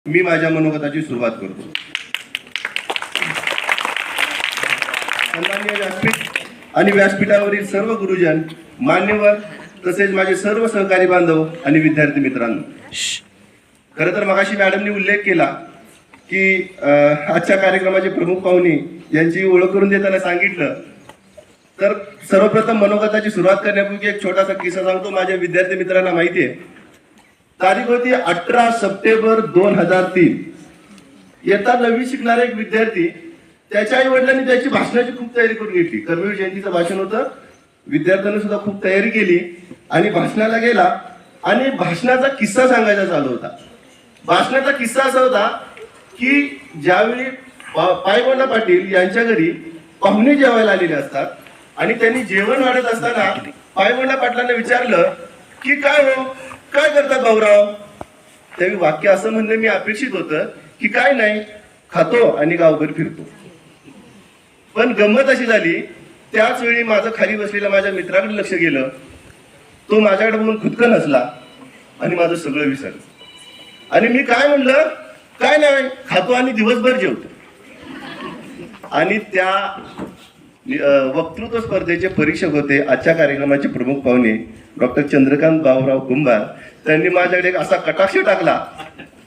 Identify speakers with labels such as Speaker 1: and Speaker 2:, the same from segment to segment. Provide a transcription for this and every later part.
Speaker 1: मी माझ्या मनोगताची सुरुवात करतो। सन्माननीय व्यासपीठ आणि व्यासपीठावरील सर्व गुरुजन, मान्यवर तसेच माझे सर्व सहकारी बांधव आणि विद्यार्थी मित्रांनो, खरं तर मगाशी मॅडमनी उल्लेख केला की आजच्या कार्यक्रमाचे प्रमुख पाहुणे यांची ओळख करून देताना सांगितलं, तर सर्वप्रथम मनोगताची सुरुवात करण्यापूर्वी एक छोटासा किस्सा सांगतो। माझ्या विद्यार्थी मित्रांना माहिती आहे, तारीख होती 18 सप्टेंबर 2003। इयत्ता 9वी शिकणारा एक विद्यार्थी, त्याच्या आई वडिलांनी त्याची भाषणाची खूप तयारी करून घेतली। कर्मवीर जयंतीचं भाषण होतं, विद्यार्थ्यांनी सुद्धा खूप तयारी केली आणि भाषणाला गेला आणि भाषणाचा किस्सा सांगायचा चालू होता। भाषणाचा किस्सा असा होता की ज्यावेळी पायगोंडा पाटील यांच्या घरी पाहुणे जेवायला आलेले असतात आणि त्यांनी जेवण वाढत असताना पायगोंडा पाटलांना विचारलं की काय हो, काय करतात भाऊराव? त्यावेळी वाक्य असं म्हणणं मी अपेक्षित होतं की काय नाही, खातो आणि गावभर फिरतो। पण गंमत अशी झाली, त्याच वेळी माझं खाली बसलेल्या माझ्या मित्राकडे लक्ष गेलं। तो माझ्याकडे बघून खुदकन हसला आणि माझं सगळं विसरलं। आणि मी काय म्हणलं, काय नाही, खातो आणि दिवसभर जेवतो। आणि त्या वक्तृत्व स्पर्धेचे परीक्षक होते आजच्या कार्यक्रमाचे प्रमुख पाहुणे डॉक्टर चंद्रकांत बाबूराव कुंभार। त्यांनी माझ्याकडे एक असा कटाक्ष टाकला,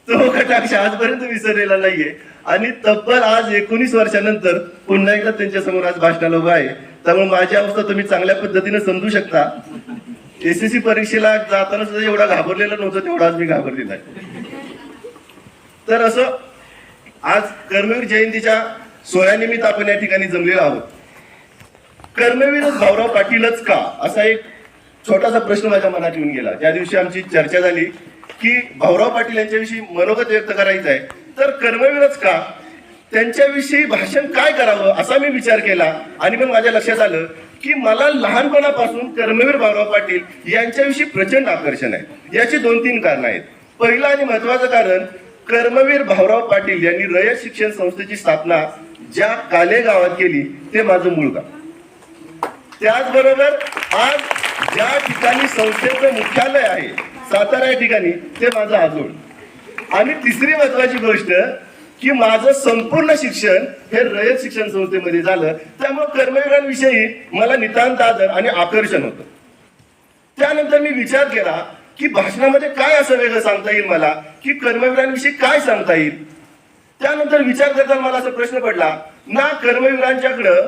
Speaker 1: तो कटाक्ष आजपर्यंत विसरलेला नाहीये। आणि तब्बल आज 19 वर्षानंतर पुन्हा एकदा त्यांच्या समोर आज भाषणाला उभा आहे। त्यामुळे माझी अवस्था तुम्ही चांगल्या पद्धतीने समजू शकता। एसएससी परीक्षेला जाताना सुद्धा एवढा घाबरलेला नव्हतं, तेवढा आज मी घाबरलेला आहे। तर असं आज कर्मवीर जयंतीच्या सोहळ्यानिमित्त आपण या ठिकाणी जमलेलो आहोत। कर्मवीरच भाऊराव पाटीलच का, असा एक छोटासा प्रश्न माझ्या मनात येऊन गेला। ज्या दिवशी आमची चर्चा झाली की भाऊराव पाटील यांच्याविषयी मनोगत व्यक्त करायचं आहे, तर कर्मवीरच का, त्यांच्याविषयी भाषण काय करावं असा मी विचार केला। आणि मग माझ्या लक्षात आलं की मला लहानपणापासून कर्मवीर भाऊराव पाटील यांच्याविषयी प्रचंड आकर्षण आहे। याची 2-3 कारण आहेत। पहिलं आणि महत्वाचं कारण, कर्मवीर भाऊराव पाटील यांनी रयत शिक्षण संस्थेची स्थापना ज्या काले गावात केली ते माझं मूळ गाव। त्याचबरोबर आज ज्या ठिकाणी संस्थेचं मुख्यालय आहे सातारा या ठिकाणी, ते माझं आजोळ। आणि तिसरी महत्वाची गोष्ट की माझं संपूर्ण शिक्षण हे रयत शिक्षण संस्थेमध्ये झालं, त्यामुळे कर्मवीरांविषयी मला नितांत आदर आणि आकर्षण होतं। त्यानंतर मी विचार केला की भाषणामध्ये काय असं वेगळं सांगता येईल मला, की कर्मवीरांविषयी काय सांगता येईल। त्यानंतर विचार करताना मला असा प्रश्न पडला ना, कर्मवीरांच्याकडं